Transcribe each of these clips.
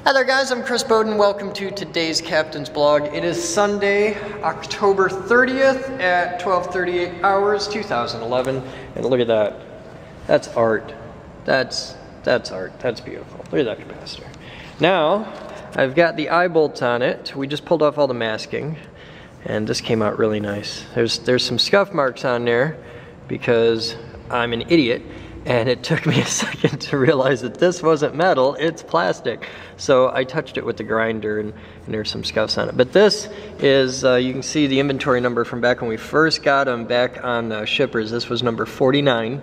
Hi there guys, I'm Chris Boden. Welcome to today's Captain's Blog. It is Sunday, October 30th at 12:38 hours, 2011. And look at that. That's art. That's art. That's beautiful. Look at that capacitor. Now, I've got the eye bolts on it. We just pulled off all the masking. And this came out really nice. There's some scuff marks on there because I'm an idiot. And it took me a second to realize that this wasn't metal, it's plastic. So I touched it with the grinder and there's some scuffs on it. But this is, you can see the inventory number from back when we first got them back on shippers. This was number 49.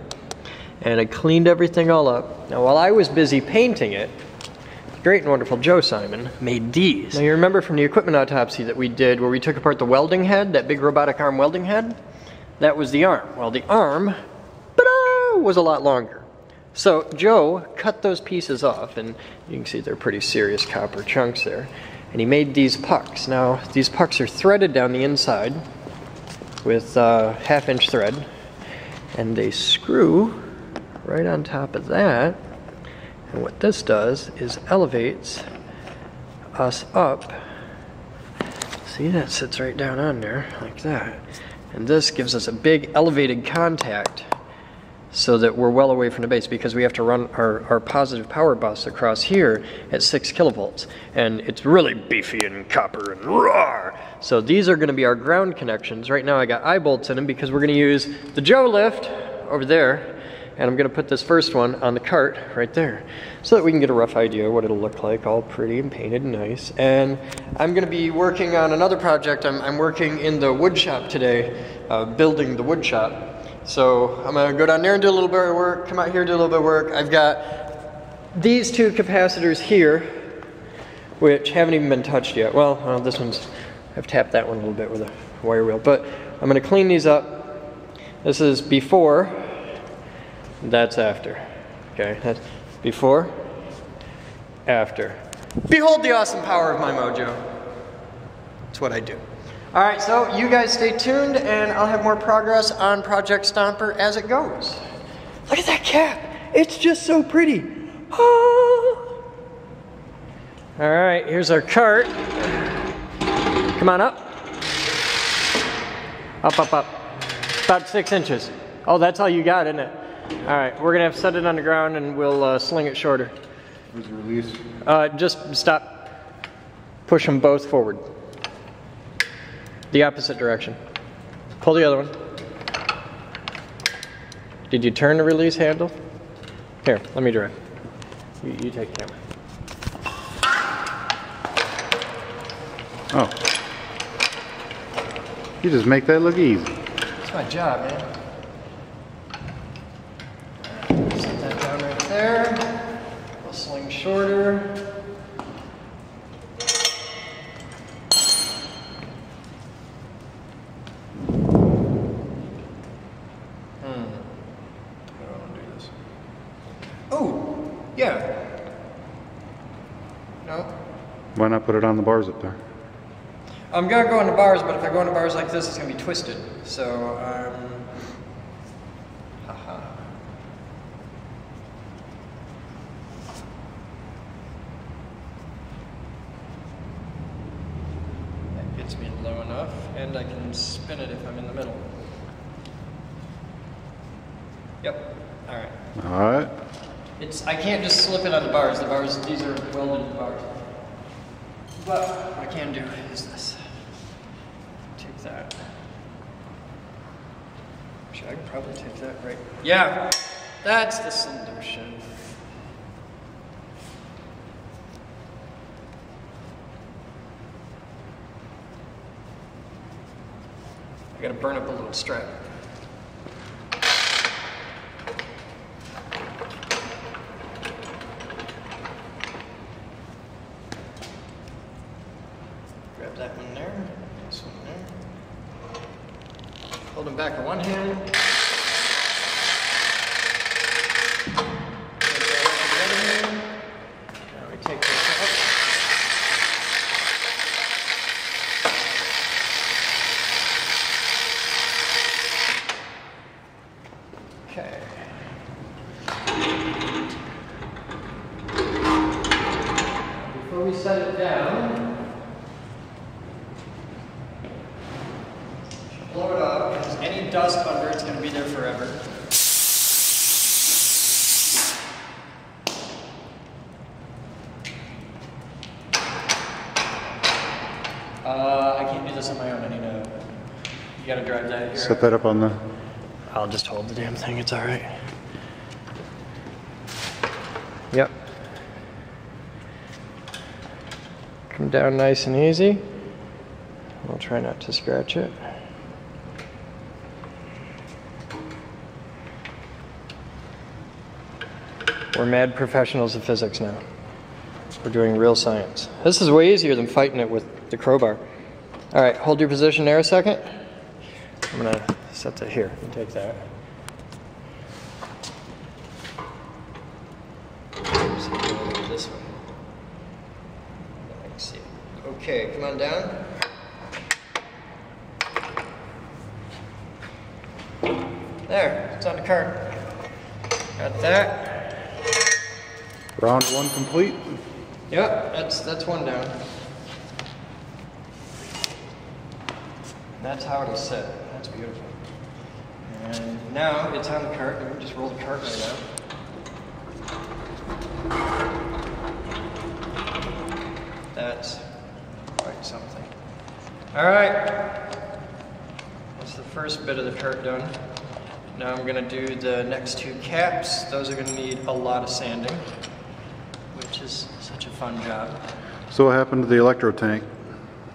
And I cleaned everything all up. Now while I was busy painting it, the great and wonderful Joe Simon made these. Now you remember from the equipment autopsy that we did where we took apart the welding head, that big robotic arm welding head? That was the arm. Well, the arm was a lot longer. So Joe cut those pieces off, and you can see they're pretty serious copper chunks there. And he made these pucks. Now these pucks are threaded down the inside with 1/2-inch thread, and they screw right on top of that. And what this does is elevates us up. See, that sits right down on there like that. And this gives us a big elevated contact so that we're well away from the base, because we have to run our positive power bus across here at 6 kilovolts. And it's really beefy and copper and roar. So these are gonna be our ground connections. Right now I got eye bolts in them because we're gonna use the Joe lift over there. And I'm gonna put this first one on the cart right there so that we can get a rough idea of what it'll look like, all pretty and painted and nice. And I'm gonna be working on another project. I'm working in the wood shop today, building the wood shop. So I'm gonna go down there and do a little bit of work, come out here, do a little bit of work. I've got these two capacitors here, which haven't even been touched yet. Well, this one's, I've tapped that one a little bit with a wire wheel, but I'm gonna clean these up. This is before, that's after. Okay, that's before, after. Behold the awesome power of my mojo. That's what I do. All right, so you guys stay tuned and I'll have more progress on Project Stomper as it goes. Look at that cap. It's just so pretty. Ah. All right, here's our cart. Come on up. Up, up, up. About 6 inches. Oh, that's all you got, isn't it? All right, we're gonna have to set it on the ground and we'll sling it shorter. Where's the release? Just stop. Push them both forward. The opposite direction. Pull the other one. Did you turn the release handle? Here, let me drive. You take the camera. Oh. You just make that look easy. That's my job, man. Set that down right there. We'll swing shorter. Oh, yeah. No. Why not put it on the bars up there? I'm gonna go on the bars, but if I go on the bars like this, it's gonna be twisted. So, haha. That gets me low enough, and I can spin it if I'm in the middle. Yep. All right. All right. I can't just slip it on the bars. The bars, these are welded bars. But what I can do is this. Take that. Actually, I could probably take that right. Yeah, that's the solution. I gotta burn up a little strap. Grab that one there, this one there. Hold them back with one hand. Take that out with the other hand. Now we take this out. Okay. we set it down, blow it up, because any dust under it's going to be there forever. I can't do this on my own. I need to. You got to drive that here. Set that up on the... I'll just hold the damn thing. It's all right. Yep. Come down nice and easy. I'll try not to scratch it. We're mad professionals of physics now. We're doing real science. This is way easier than fighting it with the crowbar. All right, hold your position there a second. I'm gonna set that here. You take that. This way. I can see it. Okay, come on down. There, it's on the cart. Got that. Round one complete. Yep, that's one down. That's how it'll sit. That's beautiful. And now it's on the cart. Let me just roll the cart right out. That's quite something. All right. That's the first bit of the cart done. Now I'm going to do the next two caps. Those are going to need a lot of sanding, which is such a fun job. So what happened to the electro tank?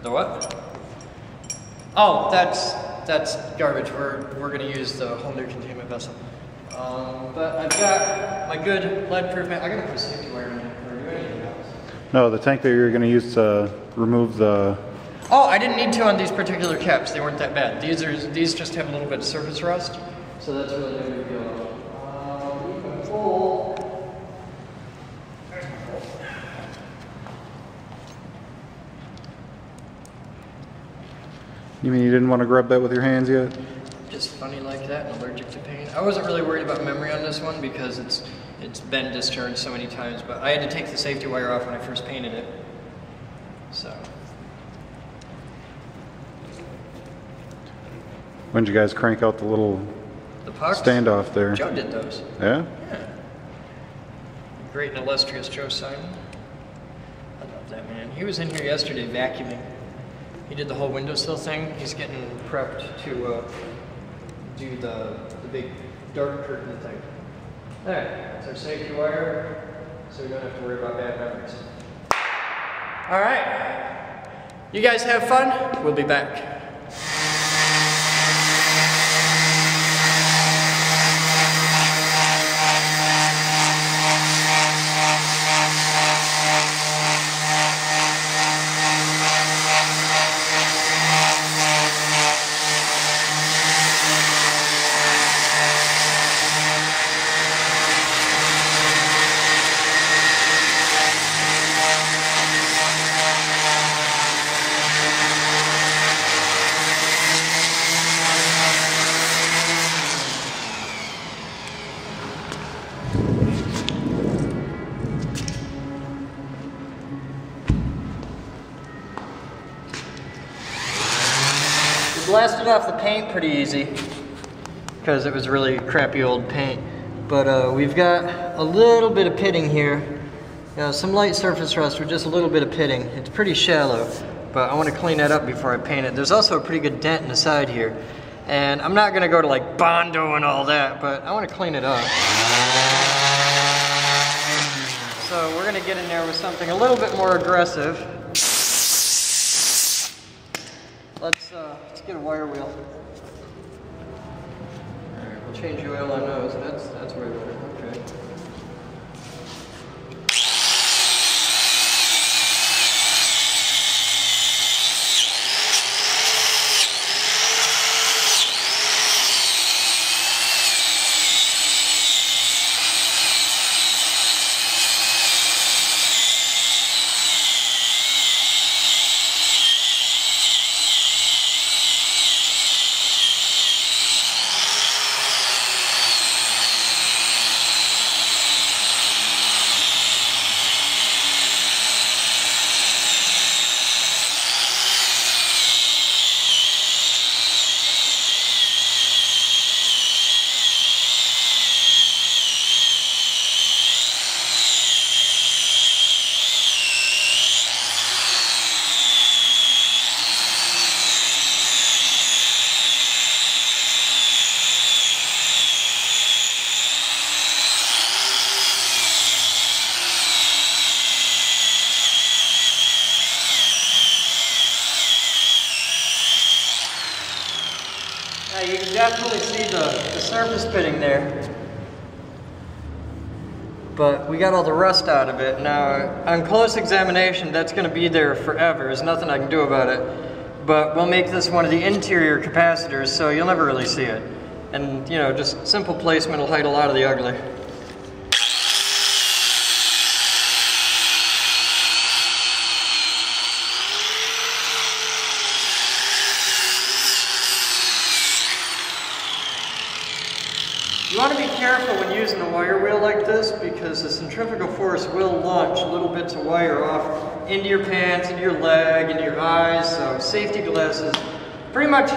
The what? Oh, that's garbage. We're going to use the whole new containment vessel. But I've got my good lead-proof. I got to put safety wire in it or do anything else. No, the tank that you're going to use to remove the... Oh, I didn't need to on these particular caps. They weren't that bad. These just have a little bit of surface rust, so that's really no big deal. We can pull. You mean you didn't want to grab that with your hands yet? Just funny like that and allergic to pain. I wasn't really worried about memory on this one because it's been discharged so many times, but I had to take the safety wire off when I first painted it. So. When did you guys crank out the little pucks? Standoff there? Joe did those. Yeah? Yeah. Great and illustrious Joe Simon. I love that man. He was in here yesterday vacuuming. He did the whole windowsill thing. He's getting prepped to do the big dark curtain thing. There, that's our safety wire, so we don't have to worry about bad memories. All right, you guys have fun. We'll be back. Blasted off the paint pretty easy because it was really crappy old paint, but we've got a little bit of pitting here, some light surface rust with just a little bit of pitting. It's pretty shallow, but I want to clean that up before I paint it. There's also a pretty good dent in the side here, and I'm not going to go to like Bondo and all that, but I want to clean it up. So we're going to get in there with something a little bit more aggressive. Let's get a wire wheel. All right, we'll change the oil on those. That's way better. Okay. definitely see the surface pitting there. But we got all the rust out of it. Now, on close examination, that's going to be there forever. There's nothing I can do about it. But we'll make this one of the interior capacitors, so you'll never really see it. And, you know, just simple placement will hide a lot of the ugly. You want to be careful when using a wire wheel like this because the centrifugal force will launch little bits of wire off into your pants, into your leg, into your eyes, so safety glasses. Pretty much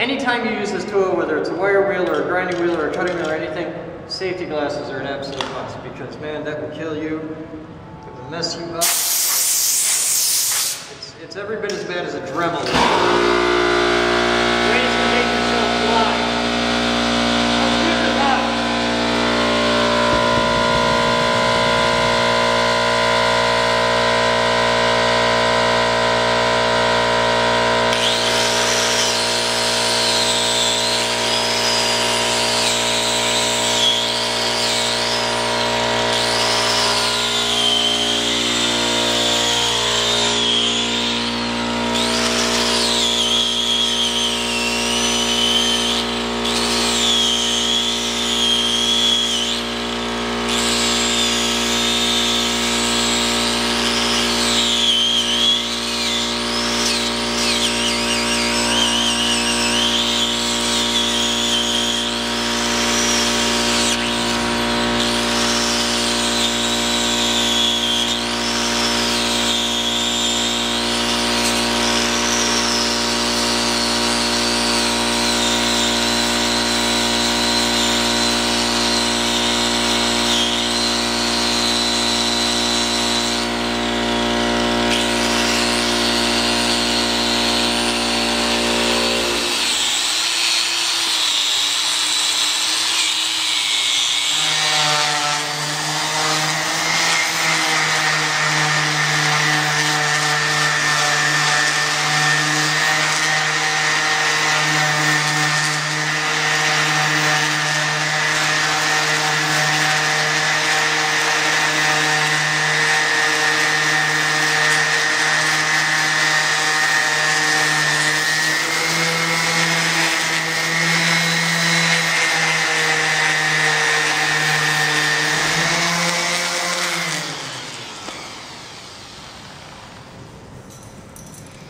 anytime you use this tool, whether it's a wire wheel or a grinding wheel or a cutting wheel or anything, safety glasses are an absolute must because, man, that will kill you. It will mess you up. It's every bit as bad as a Dremel. Ways to make yourself blind.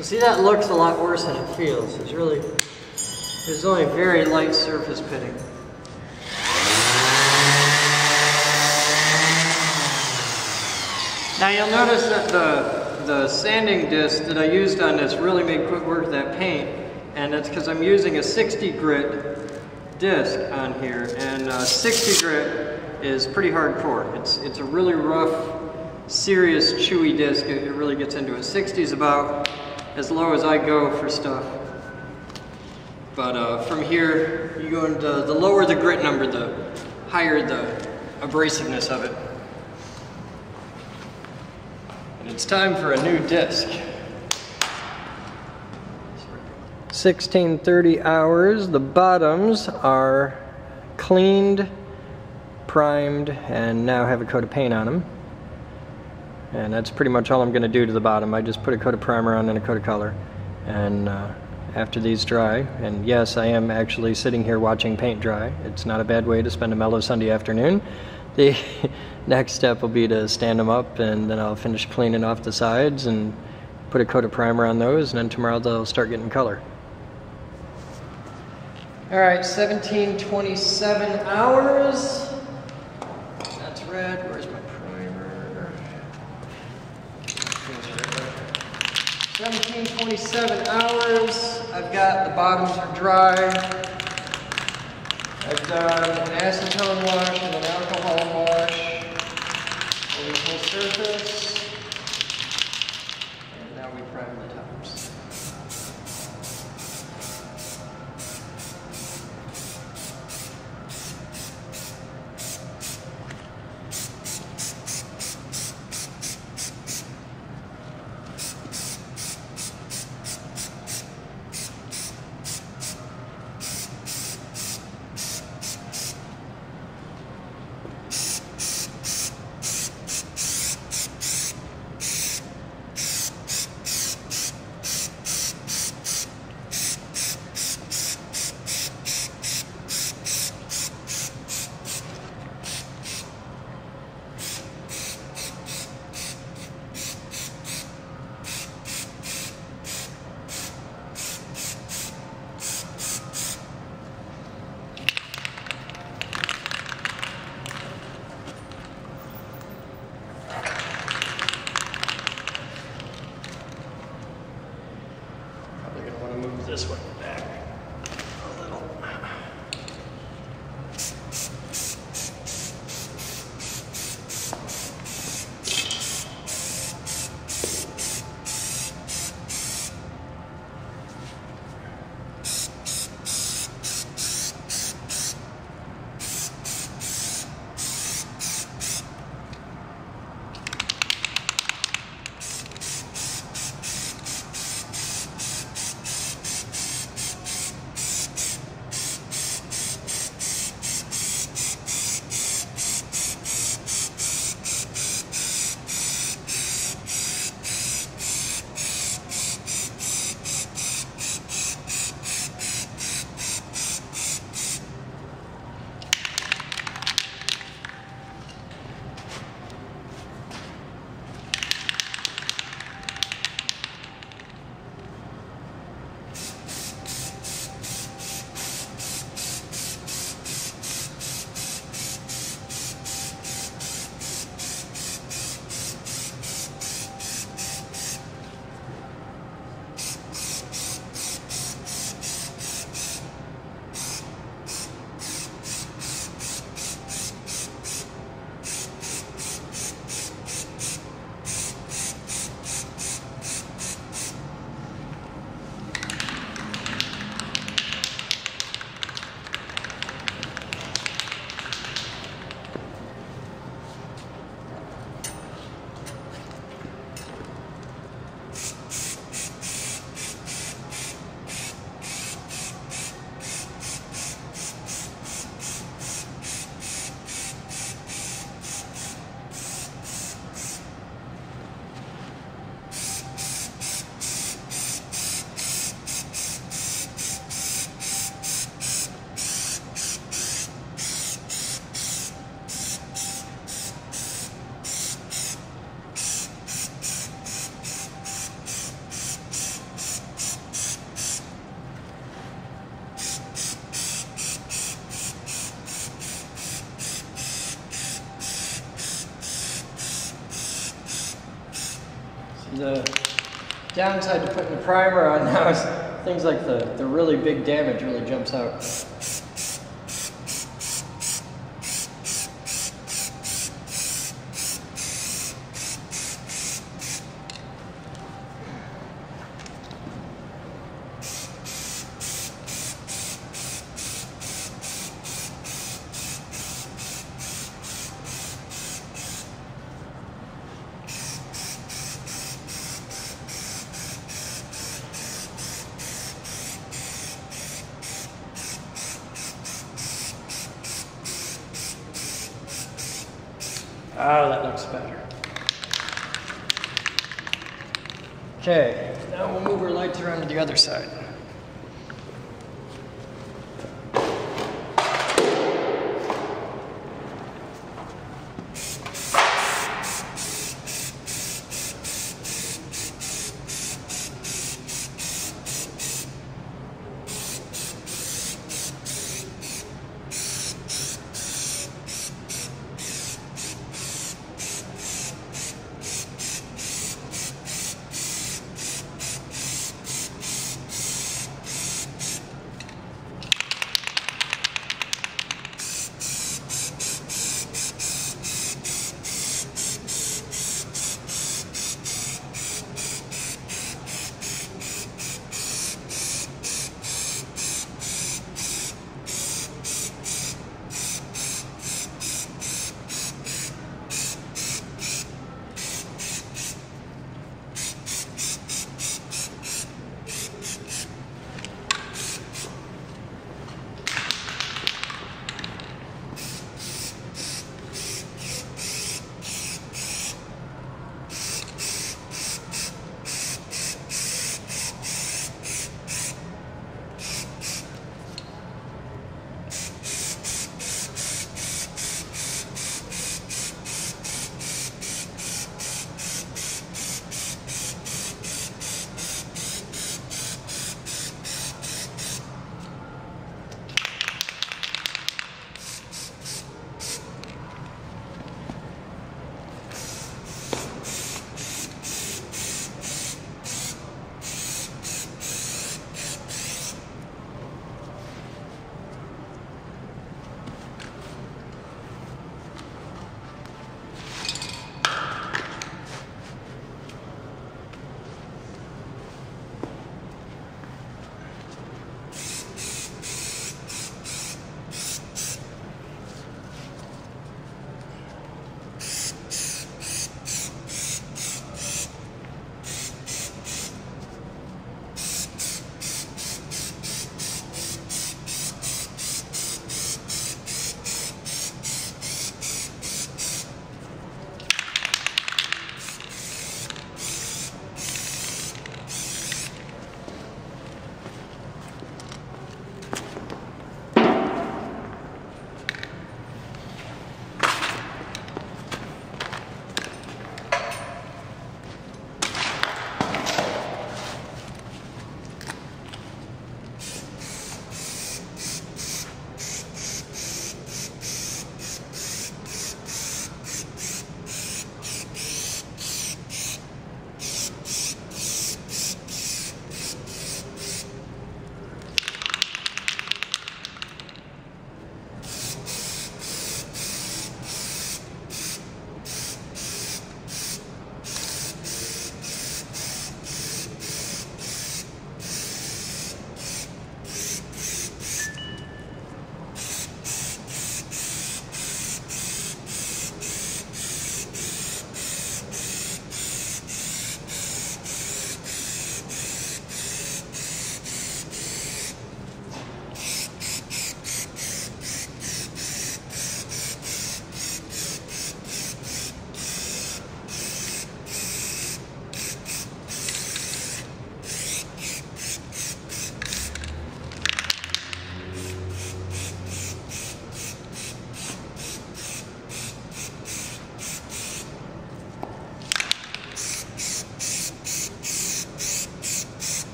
See, that looks a lot worse than it feels. There's only very light surface pitting. Now you'll notice that the sanding disc that I used on this really made quick work of that paint, and that's because I'm using a 60 grit disc on here, and 60 grit is pretty hardcore. It's a really rough, serious, chewy disc. It really gets into it. 60 is about as low as I go for stuff. But from here, you go into the lower the grit number, the higher the abrasiveness of it. And it's time for a new disc. 1630 hours. The bottoms are cleaned, primed, and now have a coat of paint on them. And that's pretty much all I'm going to do to the bottom. I just put a coat of primer on and a coat of color. And after these dry, and yes, I am actually sitting here watching paint dry. It's not a bad way to spend a mellow Sunday afternoon. The next step will be to stand them up, and then I'll finish cleaning off the sides and put a coat of primer on those, and then tomorrow they'll start getting color. All right, 1727 hours. That's red. Where's my primer? 1727 hours. I've got the bottoms are dry. I've done an acetone wash and an alcohol wash over the whole surface. And now we prime the tops. The downside to putting the primer on now is things like the really big damage really jumps out. Oh, that looks better. Okay, now we'll move our lights around to the other side.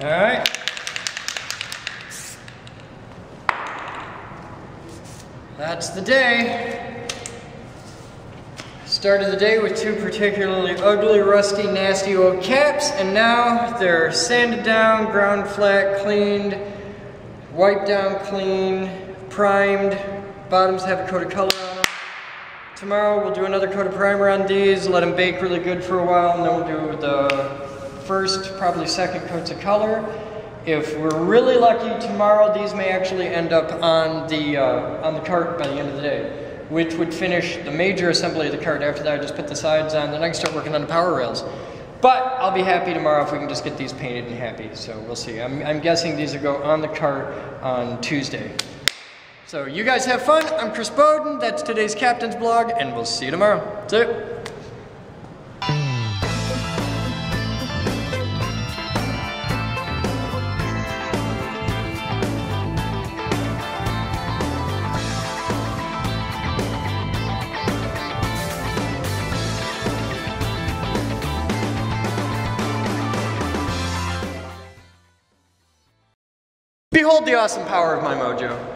All right. That's the day. Started the day with two particularly ugly, rusty, nasty old caps, and now they're sanded down, ground flat, cleaned, wiped down clean, primed. Bottoms have a coat of color on them. Tomorrow we'll do another coat of primer on these, let them bake really good for a while, and then we'll do the first, probably second coats of color. If we're really lucky, tomorrow these may actually end up on the cart by the end of the day, which would finish the major assembly of the cart. After that, I just put the sides on, then I can start working on the power rails. But I'll be happy tomorrow if we can just get these painted and happy, so we'll see. I'm guessing these will go on the cart on Tuesday. So you guys have fun. I'm Chris Boden, that's today's Captain's Blog, and we'll see you tomorrow. See ya. Behold the awesome power of my mojo.